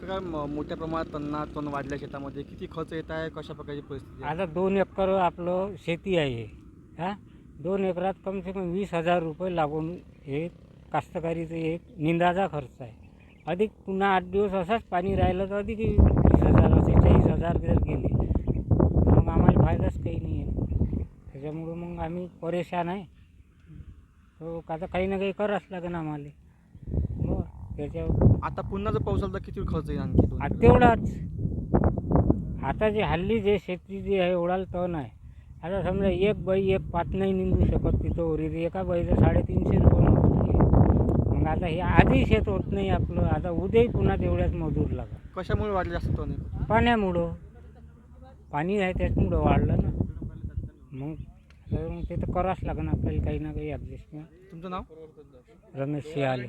काय मोठ्या प्रमाणात तण वाढल्या शेतामध्ये किती खर्च येत आहे, कशा प्रकारची परिस्थिती आहे? आता 2 एकर आपलं शेती आहे. हां 2 एकरात कम से कम 20,000 रुपये लागून हे कास्तकारीचं एक निंदाचा खर्च आहे. अधिक पुन्हा 8 दिवस असंच पाणी राहिलं तर अधिक 20,000 असे 40,000 जर गेले मग आम्हाला फायदाच काही नाही आहे. त्याच्यामुळं मग आम्ही परेशान आहे. तो आता काही ना काही करावंच लागेल आम्हाला. मग त्याच्यावर आता पुन्हा जर पाऊस आला तर किती खर्च येईल आणखी? आता तेवढाच. आता जे हल्ली जे शेती जी आहे एवढाला तण आहे. आता समजा एक बाई एक पात नाही निंदू शकत तिथं ओरीत, एका बाईचं 350 रुपये मजुरी आहे. मग आता हे आधी शेत होत नाही आपलं, आता उद्याही पुन्हा तेवढ्याच मजूर लागा. कशामुळे वाढले जास्त तण? पाण्यामुळं. पाणी आहे त्याचमुळं वाढलं ना. मग ते तर करावंच लागेल आपल्याला काही ना काही ॲडजस्टमेंट. तुमचं नाव? रमेश सिहाले.